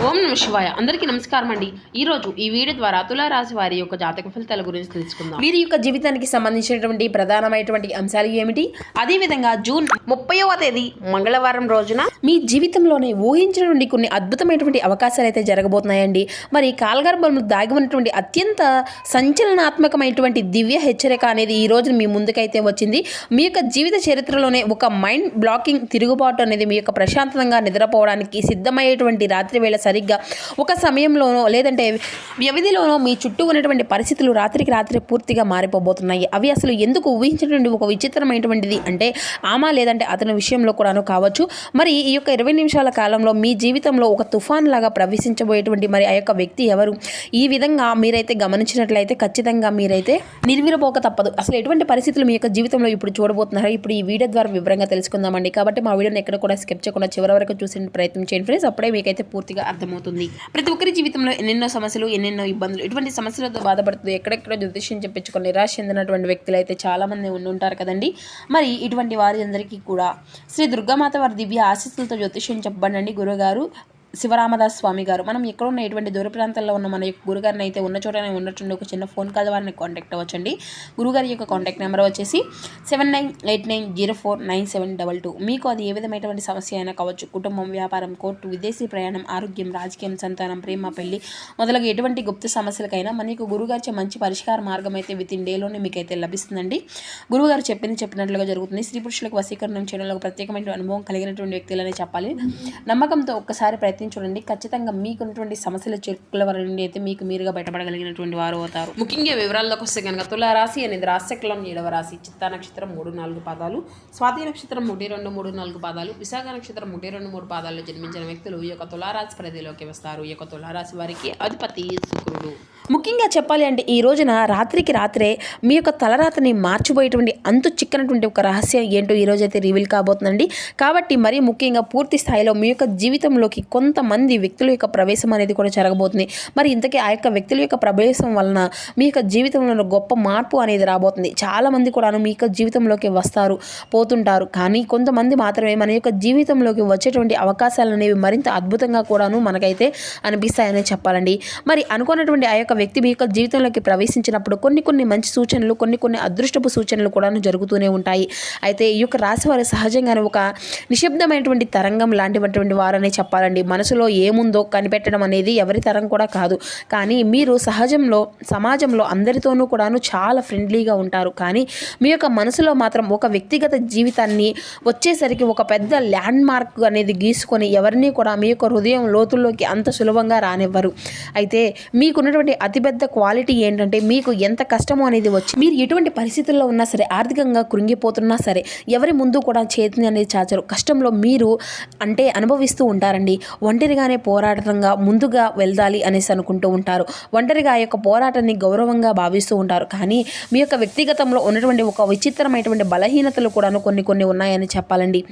ఓం నమ శివాయ. అందరికీ నమస్కారం అండి. ఈరోజు ఈ వీడియో ద్వారా తులారాశి వారి యొక్క జాతక ఫలితాల గురించి తెలుసుకుందాం. వీరి యొక్క జీవితానికి సంబంధించినటువంటి ప్రధానమైనటువంటి అంశాలు ఏమిటి, అదేవిధంగా జూన్ 30వ తేదీ మంగళవారం రోజున మీ జీవితంలోనే ఊహించినటువంటి కొన్ని అద్భుతమైనటువంటి అవకాశాలు అయితే జరగబోతున్నాయండి. మరి కాలగర్భంలో దాగి ఉన్నటువంటి అత్యంత సంచలనాత్మకమైనటువంటి దివ్య హెచ్చరిక అనేది ఈ రోజు మీ ముందుకైతే వచ్చింది. మీ యొక్క జీవిత చరిత్రలోనే ఒక మైండ్ బ్లాకింగ్ తిరుగుబాటు అనేది మీ యొక్క ప్రశాంతంగా నిద్రపోవడానికి సిద్ధమయ్యేటువంటి రాత్రి వేళ సరిగ్గా ఒక సమయంలోనో లేదంటే వ్యవధిలోనో మీ చుట్టూ ఉన్నటువంటి పరిస్థితులు రాత్రికి రాత్రి పూర్తిగా మారిపోబోతున్నాయి. అవి అసలు ఎందుకు ఊహించినటువంటి ఒక విచిత్రమైనటువంటిది అంటే ఆమె లేదంటే అతని విషయంలో కూడాను కావచ్చు. మరి ఈ యొక్క 20 నిమిషాల కాలంలో మీ జీవితంలో ఒక తుఫాన్ లాగా ప్రవేశించబోయేటువంటి మరి ఆ యొక్క వ్యక్తి ఎవరు, ఈ విధంగా మీరైతే గమనించినట్లయితే ఖచ్చితంగా మీరైతే నిర్విరపోక తప్పదు. అసలు ఎటువంటి పరిస్థితులు మీ యొక్క జీవితంలో ఇప్పుడు చూడబోతున్నారో ఇప్పుడు ఈ వీడియో ద్వారా వివరంగా తెలుసుకుందామండి. కాబట్టి మా వీడియోని ఎక్కడ కూడా స్కిప్ చేయకుండా చివరి వరకు చూసే ప్రయత్నం చేయండి ఫ్రెండ్స్. అప్పుడే మీకైతే పూర్తిగా అర్థమవుతుంది. ప్రతి ఒక్కరి జీవితంలో ఎన్నెన్నో సమస్యలు, ఎన్నెన్నో ఇబ్బందులు, ఇటువంటి సమస్యలతో బాధపడుతుంది ఎక్కడెక్కడ జ్యోతిష్యం చెప్పించుకొని నిరాశ చెందినటువంటి వ్యక్తులు అయితే చాలా మంది ఉంటారు కదండి. మరి ఇటువంటి వారి అందరికీ కూడా శ్రీ దుర్గామాత వారి దివ్య ఆశీస్సులతో జ్యోతిష్యం చెప్పబడండి గురుగారు శివరామదాస్ స్వామి గారు. మనం ఎక్కడ ఉన్న ఎటువంటి దూర ప్రాంతాల్లో ఉన్న మన యొక్క గురుగారిని అయితే ఉన్న చోటనే ఉన్నట్టుండి ఒక చిన్న ఫోన్ కాల్ వారిని కాంటాక్ట్ అవ్వచ్చండి. గురుగారి యొక్క కాంటాక్ట్ నెంబర్ వచ్చేసి 7989049722. మీకు అది ఏ విధమైనటువంటి సమస్య అయినా కావచ్చు, కుటుంబం, వ్యాపారం, కోర్టు, విదేశీ ప్రయాణం, ఆరోగ్యం, రాజకీయం, సంతానం, ప్రేమ, పెళ్లి మొదలగు ఎటువంటి గుప్త సమస్యలకైనా మనకు గురుగారి మంచి పరిష్కార మార్గం అయితే విత్ ఇన్ డేలోనే మీకైతే లభిస్తుందండి. గురుగారు చెప్పినట్లుగా జరుగుతుంది. స్త్రీ పురుషులకు వశీకరణం చేయడంలో ప్రత్యేకమైన అనుభవం కలిగినటువంటి వ్యక్తులనే చెప్పాలి. నమ్మకంతో ఒక్కసారి చూడండి, ఖచ్చితంగా మీకున్నటువంటి సమస్యల చిక్కుల నుండి అయితే మీకు మీరుగా బయటపడగలిగినటువంటి వారు అవుతారు. ముఖ్యంగా వివరాల్లోకి వస్తే కనుక తులారాశి అనేది రాశిచక్రంలో 7వ రాశి. చిత్తా నక్షత్రం 3-4 పాదాలు, స్వాతి నక్షత్రం 1-2-3-4 పాదాలు, విశాఖ నక్షత్రం 1-2-3 పాదాల్లో జన్మించిన వ్యక్తులు ఈ యొక్క తులారాశి పరిధిలోకి వస్తారు. ఈ యొక్క తులారాశి వారికి అధిపతి శుక్రుడు. ముఖ్యంగా చెప్పాలి అంటే ఈ రోజున రాత్రికి రాత్రే మీ యొక్క తలరాతని మార్చిపోయేటువంటి అంతు చిక్కనటువంటి ఒక రహస్యం ఏంటో ఈ రోజైతే రివీల్ కాబోతుందండి. కాబట్టి మరీ ముఖ్యంగా పూర్తి స్థాయిలో మీ యొక్క జీవితంలోకి కొంతమంది వ్యక్తుల యొక్క ప్రవేశం అనేది కూడా జరగబోతుంది. మరి ఇంతకీ ఆ యొక్క వ్యక్తుల యొక్క ప్రవేశం వలన మీ యొక్క జీవితంలో గొప్ప మార్పు అనేది రాబోతుంది. చాలామంది కూడా మీ యొక్క జీవితంలోకి వస్తారు, పోతుంటారు. కానీ కొంతమంది మాత్రమే మన యొక్క జీవితంలోకి వచ్చేటువంటి అవకాశాలు అనేవి మరింత అద్భుతంగా కూడాను మనకైతే అనిపిస్తాయనే చెప్పాలండి. మరి అనుకున్నటువంటి ఆ యొక్క వ్యక్తి మీ యొక్క జీవితంలోకి ప్రవేశించినప్పుడు కొన్ని మంచి సూచనలు, కొన్ని అదృష్టపు సూచనలు కూడా జరుగుతూనే ఉంటాయి. అయితే ఈ యొక్క రాశి వారు సహజంగానే ఒక నిశ్శబ్దమైనటువంటి తరంగం లాంటివంటి వారనే చెప్పాలండి. మనసులో ఏముందో కనిపెట్టడం అనేది ఎవరి తరం కూడా కాదు. కానీ మీరు సమాజంలో అందరితోనూ కూడాను చాలా ఫ్రెండ్లీగా ఉంటారు. కానీ మీ యొక్క మనసులో మాత్రం ఒక వ్యక్తిగత జీవితాన్ని వచ్చేసరికి ఒక పెద్ద ల్యాండ్ మార్క్ అనేది గీసుకొని ఎవరిని కూడా మీ యొక్క హృదయం లోతుల్లోకి అంత సులభంగా రానివ్వరు. అయితే మీకున్నటువంటి అతిపెద్ద క్వాలిటీ ఏంటంటే మీకు ఎంత కష్టమో అనేది వచ్చి మీరు ఎటువంటి పరిస్థితుల్లో ఉన్నా సరే, ఆర్థికంగా కృంగిపోతున్నా సరే ఎవరి ముందు కూడా చేతిని అనేది చాచరు. కష్టంలో మీరు అంటే అనుభవిస్తూ ఉంటారండి. ఒంటరిగానే పోరాటంగా ముందుగా వెళ్దాలి అనేసి అనుకుంటూ ఉంటారు. ఒంటరిగా ఆ యొక్క పోరాటాన్ని గౌరవంగా భావిస్తూ ఉంటారు. కానీ మీ యొక్క వ్యక్తిగతంలో ఉన్నటువంటి ఒక విచిత్రమైనటువంటి బలహీనతలు కూడాను కొన్ని ఉన్నాయని చెప్పాలండి.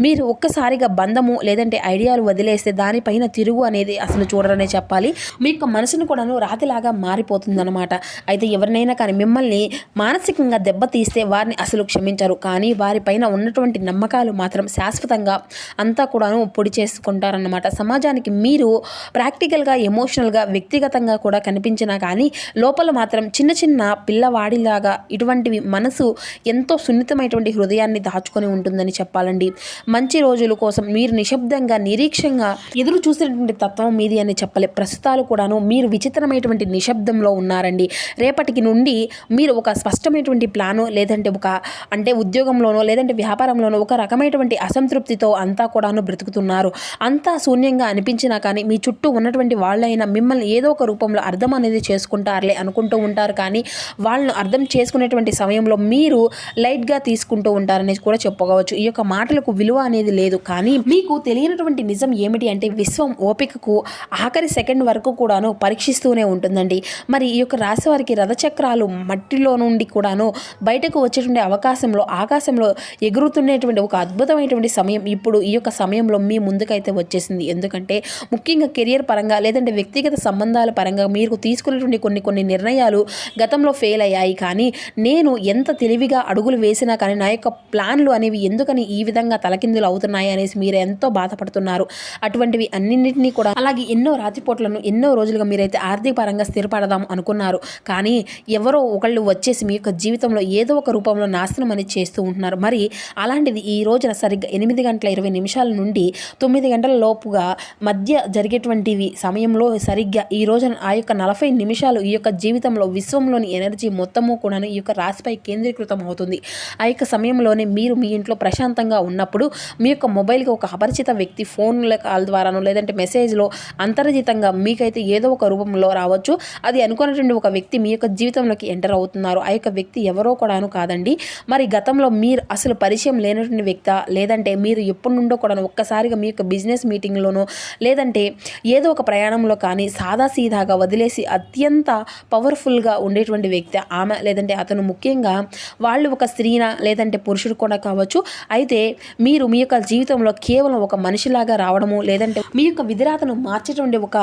మీరు ఒక్కసారిగా బంధము లేదంటే ఐడియాలు వదిలేస్తే దానిపైన తిరుగు అనేది అసలు చూడరనే చెప్పాలి. మీ యొక్క మనసును కూడాను రాతిలాగా మారిపోతుందన్నమాట. అయితే ఎవరినైనా కానీ మిమ్మల్ని మానసికంగా దెబ్బతీస్తే వారిని అసలు క్షమించరు. కానీ వారిపైన ఉన్నటువంటి నమ్మకాలు మాత్రం శాశ్వతంగా అంతా కూడాను పొడి చేసుకుంటారన్నమాట. సమాజానికి మీరు ప్రాక్టికల్గా, ఎమోషనల్గా, వ్యక్తిగతంగా కూడా కనిపించినా కానీ లోపల మాత్రం చిన్న పిల్లవాడిలాగా ఇటువంటివి మనసు ఎంతో సున్నితమైనటువంటి హృదయాన్ని దాచుకొని ఉంటుందని చెప్పాలండి. మంచి రోజుల కోసం మీరు నిశ్శబ్దంగా, నిరీక్షంగా ఎదురు చూసినటువంటి తత్వం మీది అని చెప్పలే. ప్రస్తుతాలు కూడాను మీరు విచిత్రమైనటువంటి నిశ్శబ్దంలో ఉన్నారండి. రేపటికి నుండి మీరు ఒక స్పష్టమైనటువంటి ప్లాను లేదంటే ఉద్యోగంలోనో లేదంటే వ్యాపారంలోనో ఒక రకమైనటువంటి అసంతృప్తితో అంతా కూడాను బ్రతుకుతున్నారు. అంతా శూన్యంగా అనిపించినా కానీ మీ చుట్టూ ఉన్నటువంటి వాళ్ళైనా మిమ్మల్ని ఏదో ఒక రూపంలో అర్థం అనేది చేసుకుంటారులే అనుకుంటూ ఉంటారు. కానీ వాళ్ళను అర్థం చేసుకునేటువంటి సమయంలో మీరు లైట్గా తీసుకుంటూ ఉంటారనేది కూడా చెప్పుకోవచ్చు. ఈ యొక్క మాటలకు విలువ అనేది లేదు. కానీ మీకు తెలియనటువంటి నిజం ఏమిటి అంటే విశ్వం ఓపికకు ఆఖరి సెకండ్ వరకు కూడాను పరీక్షిస్తూనే ఉంటుందండి. మరి ఈ యొక్క రాశి వారికి రథచక్రాలు మట్టిలో నుండి కూడాను బయటకు వచ్చేటువంటి ఆకాశంలో ఎగురుతున్నటువంటి ఒక అద్భుతమైనటువంటి సమయం ఇప్పుడు ఈ యొక్క సమయంలో మీ ముందుకైతే వచ్చేసింది. ఎందుకంటే ఎందుకంటే ముఖ్యంగా కెరియర్ పరంగా లేదంటే వ్యక్తిగత సంబంధాల పరంగా మీరు తీసుకునేటువంటి కొన్ని నిర్ణయాలు గతంలో ఫెయిల్ అయ్యాయి. కానీ నేను ఎంత తెలివిగా అడుగులు వేసినా కానీ నా యొక్క ప్లాన్లు అనేవి ఎందుకని ఈ విధంగా తలకిందులు అవుతున్నాయి అనేసి మీరు ఎంతో బాధపడుతున్నారు. అటువంటివి అన్నింటినీ కూడా అలాగే ఎన్నో రాత్రిపూట్లను ఎన్నో రోజులుగా మీరైతే ఆర్థిక పరంగా స్థిరపడదాం అనుకున్నారు. కానీ ఎవరో ఒకళ్ళు వచ్చేసి మీ యొక్క జీవితంలో ఏదో ఒక రూపంలో నాశనం అనేది చేస్తూ ఉంటున్నారు. మరి అలాంటిది ఈ రోజున సరిగ్గా 8:20 నుండి 9 గంటల లోపుగా మధ్య జరిగేటువంటివి సమయంలో సరిగ్గా ఈ రోజున ఆ యొక్క 40 నిమిషాలు ఈ యొక్క జీవితంలో విశ్వంలోని ఎనర్జీ మొత్తము కూడా ఈ యొక్క రాశిపై కేంద్రీకృతం అవుతుంది. ఆ యొక్క సమయంలోనే మీరు మీ ఇంట్లో ప్రశాంతంగా ఉన్నప్పుడు మీ యొక్క మొబైల్కి ఒక అపరిచిత వ్యక్తి ఫోన్ల కాల్ ద్వారానో లేదంటే మెసేజ్లో అంతర్జితంగా మీకైతే ఏదో ఒక రూపంలో రావచ్చు. అది అనుకున్నటువంటి ఒక వ్యక్తి మీ యొక్క జీవితంలోకి ఎంటర్ అవుతున్నారు. ఆ యొక్క వ్యక్తి ఎవరో కూడాను కాదండి. మరి గతంలో మీరు అసలు పరిచయం లేనటువంటి వ్యక్తి లేదంటే మీరు ఎప్పటి నుండో కూడా ఒక్కసారిగా మీ యొక్క బిజినెస్ మీటింగ్లోనో లేదంటే ఏదో ఒక ప్రయాణంలో కానీ సాదాసీదాగా వదిలేసి అత్యంత పవర్ఫుల్గా ఉండేటువంటి వ్యక్తి ఆమె లేదంటే అతను. ముఖ్యంగా వాళ్ళు ఒక స్త్రీనా లేదంటే పురుషుడు కూడా కావచ్చు. అయితే మీరు మీ యొక్క జీవితంలో కేవలం ఒక మనిషిలాగా రావడము లేదంటే మీ యొక్క విధిరాతను మార్చేటువంటి ఒక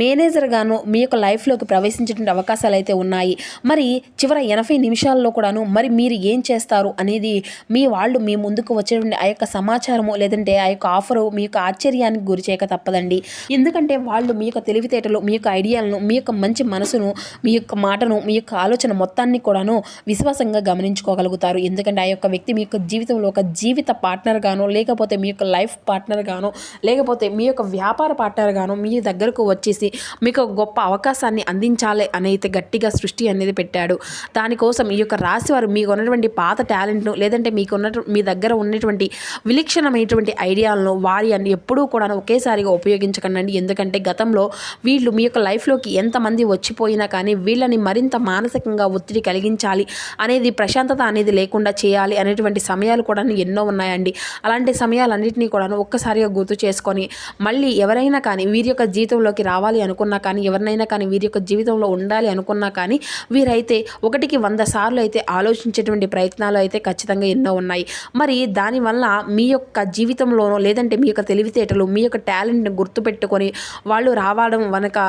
మేనేజర్గాను మీ యొక్క లైఫ్లోకి ప్రవేశించేటువంటి అవకాశాలు అయితే ఉన్నాయి. మరి చివరి 80 నిమిషాల్లో కూడాను మరి మీరు ఏం చేస్తారు అనేది మీ వాళ్ళు మీ ముందుకు వచ్చేటువంటి ఆ యొక్క సమాచారము లేదంటే ఆ యొక్క ఆఫరు మీ యొక్క ఆశ్చర్యానికి గురి చేయక తప్పదండి. ఎందుకంటే వాళ్ళు మీ యొక్క తెలివితేటలు మీ యొక్క ఐడియాలను మీ యొక్క మంచి మనసును మీ యొక్క మాటను మీ యొక్క ఆలోచన మొత్తాన్ని కూడాను విశ్వాసంగా గమనించుకోగలుగుతారు. ఎందుకంటే ఆ యొక్క వ్యక్తి మీ యొక్క జీవితంలో ఒక జీవిత పార్ట్నర్ గానో లేకపోతే మీ యొక్క లైఫ్ పార్ట్నర్ గానో లేకపోతే మీ యొక్క వ్యాపార పార్ట్నర్ గానో మీ దగ్గరకు వచ్చేసి మీకు గొప్ప అవకాశాన్ని అందించాలి అని అయితే గట్టిగా సృష్టి అనేది పెట్టాడు. దానికోసం ఈ యొక్క రాశి వారు మీకు ఉన్నటువంటి పాత టాలెంట్ను లేదంటే మీ దగ్గర ఉన్నటువంటి విలక్షణమైనటువంటి ఐడియాలను వారి అని ఎప్పుడూ కూడా ఒకేసారిగా ఉపయోగించకండి. ఎందుకంటే గతంలో వీళ్ళు మీ యొక్క లైఫ్లోకి ఎంతమంది వచ్చిపోయినా కానీ వీళ్ళని మరింత మానసికంగా ఒత్తిడి కలిగించాలి అనేది ప్రశాంతత అనేది లేకుండా చేయాలి అనేటువంటి సమయాలు కూడా ఎన్నో ఉన్నాయండి. అలాంటి సమయాలన్నింటినీ కూడా ఒక్కసారిగా గుర్తు చేసుకొని మళ్ళీ ఎవరైనా కానీ వీరి యొక్క జీవితంలోకి రావాలి అనుకున్నా కానీ ఎవరినైనా కానీ వీరి యొక్క జీవితంలో ఉండాలి అనుకున్నా కానీ వీరైతే 1కి 100 సార్లు అయితే ఆలోచించేటువంటి ప్రయత్నాలు అయితే ఖచ్చితంగా ఎన్నో ఉన్నాయి. మరి దానివల్ల మీ యొక్క జీవితంలోనో లేదంటే మీ యొక్క తెలివితేటలు మీ యొక్క టాలెంట్ని గుర్తుపెట్టుకొని వాళ్ళు రావడం వెనక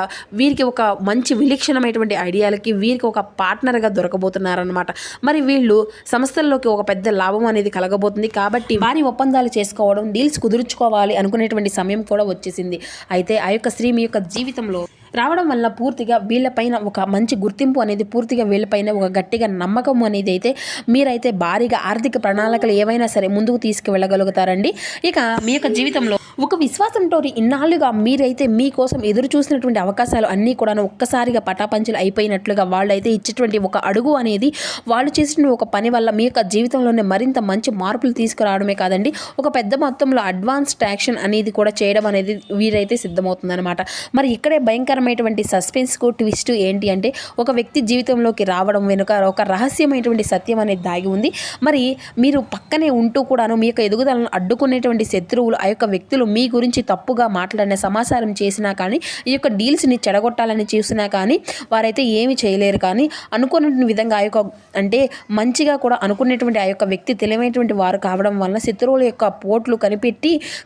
వీరికి ఒక మంచి విలక్షణమైనటువంటి ఐడియాలకి వీరికి ఒక పార్ట్నర్గా దొరకబోతున్నారనమాట. మరి వీళ్ళు సంస్థల్లోకి ఒక పెద్ద లాభం అనేది కలగబోతుంది. కాబట్టి వారి ఒప్పందాలు చేసుకోవడం డీల్స్ కుదుర్చుకోవాలి అనుకునేటువంటి సమయం కూడా వచ్చేసింది. అయితే ఆ యొక్క స్త్రీ మీ యొక్క జీవితంలో రావడం వల్ల పూర్తిగా వీళ్ళపైన ఒక మంచి గుర్తింపు అనేది పూర్తిగా వీళ్ళపైన ఒక గట్టిగా నమ్మకం అనేది అయితే మీరైతే భారీగా ఆర్థిక ప్రణాళికలు ఏవైనా సరే ముందుకు తీసుకువెళ్ళగలుగుతారండి. ఇక మీ యొక్క జీవితంలో ఒక విశ్వాసంతో ఇన్నాళ్ళుగా మీరైతే మీకోసం ఎదురు చూసినటువంటి అవకాశాలు అన్నీ కూడా ఒక్కసారిగా పటాపంచలు అయిపోయినట్లుగా వాళ్ళైతే ఇచ్చేటువంటి ఒక అడుగు అనేది వాళ్ళు చేసిన ఒక పని వల్ల మీ యొక్క జీవితంలోనే మరింత మంచి మార్పులు తీసుకురావడమే కాదండి ఒక పెద్ద మొత్తంలో అడ్వాన్స్డ్ యాక్షన్ అనేది కూడా చేయడం అనేది వీరైతే సిద్ధమవుతుందన్నమాట. మరి ఇక్కడే భయంకరమైనటువంటి సస్పెన్స్కు ట్విస్ట్ ఏంటి అంటే ఒక వ్యక్తి జీవితంలోకి రావడం వెనుక ఒక రహస్యమైనటువంటి సత్యం అనేది దాగి ఉంది. మరి మీరు పక్కనే ఉంటూ కూడాను మీ యొక్క ఎదుగుదలను అడ్డుకునేటువంటి శత్రువులు ఆ యొక్క వ్యక్తులు మీ గురించి తప్పుగా మాట్లాడిన సమాచారం చేసినా కానీ ఈ యొక్క డీల్స్ని చెడగొట్టాలని చూసినా కానీ వారైతే ఏమి చేయలేరు. కానీ అనుకున్నటువంటి విధంగా ఆ యొక్క అంటే మంచిగా కూడా అనుకునేటువంటి ఆ యొక్క వ్యక్తి తెలివైనటువంటి వారు కావడం వలన శత్రువుల యొక్క పోట్లు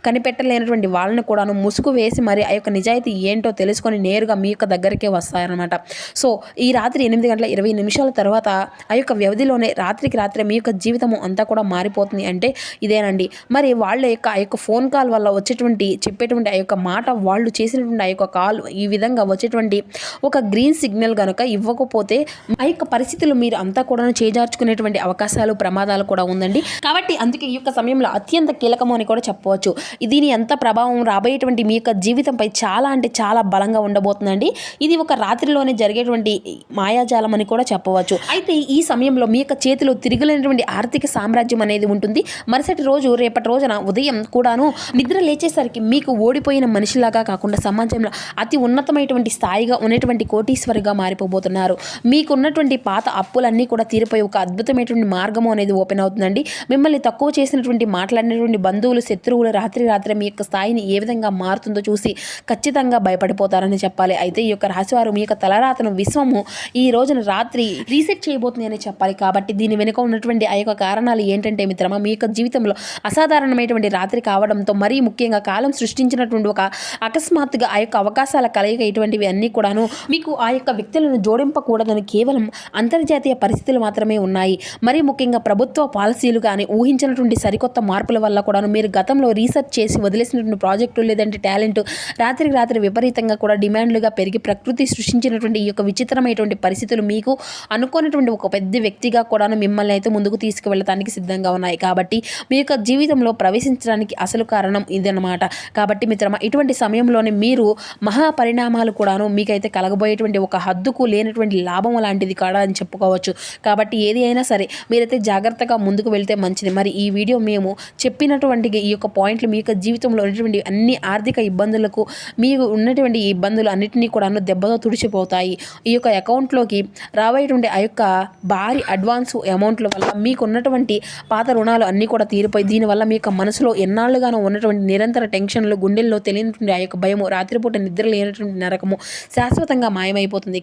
కనిపెట్టలేనటువంటి వాళ్ళని కూడాను ముసుగు వేసి మరి ఆ యొక్క నిజాయితీ ఏంటో తెలుసుకొని నేరుగా మీ యొక్క దగ్గరికే వస్తారనమాట. సో ఈ రాత్రి 8:20 తర్వాత ఆ యొక్క వ్యవధిలోనే రాత్రికి రాత్రే మీ యొక్క జీవితము అంతా కూడా మారిపోతుంది అంటే ఇదేనండి. మరి వాళ్ళ యొక్క ఆ యొక్క ఫోన్ కాల్ వల్ల చెప్పేటువంటి ఆ యొక్క మాట వాళ్ళు చేసినటువంటి ఆ యొక్క కాల్ ఈ విధంగా వచ్చేటువంటి ఒక గ్రీన్ సిగ్నల్ కనుక ఇవ్వకపోతే ఆ యొక్క పరిస్థితులు మీరు అంతా కూడా చేజార్చుకునేటువంటి అవకాశాలు ప్రమాదాలు కూడా ఉందండి. కాబట్టి అందుకే ఈ యొక్క సమయంలో అత్యంత కీలకము అని కూడా చెప్పవచ్చు. దీని ఎంత ప్రభావం రాబోయేటువంటి మీ యొక్క జీవితంపై చాలా అంటే చాలా బలంగా ఉండబోతుందండి. ఇది ఒక రాత్రిలోనే జరిగేటువంటి మాయాజాలం అని కూడా చెప్పవచ్చు. అయితే ఈ సమయంలో మీ యొక్క చేతిలో తిరగలేనటువంటి ఆర్థిక సామ్రాజ్యం అనేది ఉంటుంది. మరుసటి రోజు రేపటి రోజున ఉదయం కూడాను నిద్ర లేచేసరికి మీకు ఓడిపోయిన మనిషిలాగా కాకుండా సమాజంలో అతి ఉన్నతమైనటువంటి స్థాయిగా ఉన్నటువంటి కోటీశ్వరిగా మారిపోబోతున్నారు. మీకున్నటువంటి పాత అప్పులన్నీ కూడా తీరిపోయి ఒక అద్భుతమైనటువంటి మార్గము అనేది ఓపెన్ అవుతుందండి. మిమ్మల్ని తక్కువ చేసినటువంటి మాట్లాడినటువంటి బంధువులు శత్రువులు రాత్రి మీ యొక్క స్థాయిని ఏ విధంగా మారుతుందో చూసి ఖచ్చితంగా భయపడిపోతారని చెప్పాలి. చెప్పాలి. అయితే ఈ యొక్క రాశివారు మీ యొక్క తలరాతను విశ్వము ఈ రోజున రాత్రి రీసెట్ చేయబోతుంది అని చెప్పాలి. కాబట్టి దీని వెనుక ఉన్నటువంటి ఆ యొక్క కారణాలు ఏంటంటే మిత్రమా, మీ యొక్క జీవితంలో అసాధారణమైనటువంటి రాత్రి కావడంతో మరీ ముఖ్యంగా కాలం సృష్టించినటువంటి ఒక అకస్మాత్తుగా ఆ యొక్క అవకాశాల కలయిక ఇటువంటివి అన్నీ కూడాను మీకు ఆ యొక్క వ్యక్తులను జోడింపకూడదని కేవలం అంతర్జాతీయ పరిస్థితులు మాత్రమే ఉన్నాయి. మరీ ముఖ్యంగా ప్రభుత్వ పాలసీలు కానీ ఊహించినటువంటి సరికొత్త మార్పుల వల్ల కూడాను మీరు గతంలో రీసెర్చ్ చేసి వదిలేసినటువంటి ప్రాజెక్టులు లేదంటే టాలెంట్ రాత్రికి రాత్రి విపరీతంగా కూడా డిమాండ్లుగా పెరిగి ప్రకృతి సృష్టించినటువంటి ఈ యొక్క విచిత్రమైనటువంటి పరిస్థితులు మీకు అనుకోనటువంటి ఒక పెద్ద వ్యక్తిగా కూడాను మిమ్మల్ని అయితే ముందుకు తీసుకువెళ్ళడానికి సిద్ధంగా ఉన్నాయి. కాబట్టి మీ యొక్క జీవితంలో ప్రవేశించడానికి అసలు కారణం ఇదన్నమాట. కాబట్టి మిత్రమా, ఇటువంటి సమయంలోనే మీరు మహా పరిణామాలు కూడాను మీకైతే కలగబోయేటువంటి ఒక హద్దుకు లేనటువంటి లాభం లాంటిది కాడా అని చెప్పుకోవచ్చు. కాబట్టి ఏది అయినా సరే మీరైతే జాగ్రత్తగా ముందుకు వెళ్తే మంచిది. మరి ఈ వీడియో మేము చెప్పినటువంటి ఈ యొక్క పాయింట్లు మీ యొక్క జీవితంలో ఉన్నటువంటి అన్ని ఆర్థిక ఇబ్బందులకు మీకు ఉన్నటువంటి ఈ ఇబ్బందులు అన్నిటినీ కూడాను దెబ్బతో తుడిచిపోతాయి. ఈ యొక్క అకౌంట్లోకి రాబోయేటువంటి ఆ యొక్క భారీ అడ్వాన్స్ అమౌంట్ల వల్ల మీకు ఉన్నటువంటి పాత రుణాలు అన్నీ కూడా తీరిపోయి దీనివల్ల మీ యొక్క మనసులో ఎన్నాళ్ళుగానో ఉన్నటువంటి నిరంతర టెన్షన్లు, గుండెల్లో తెలియనటువంటి ఆ యొక్క భయము, రాత్రిపూట నిద్ర లేనటువంటి నరకము శాశ్వతంగా మాయమైపోతుంది.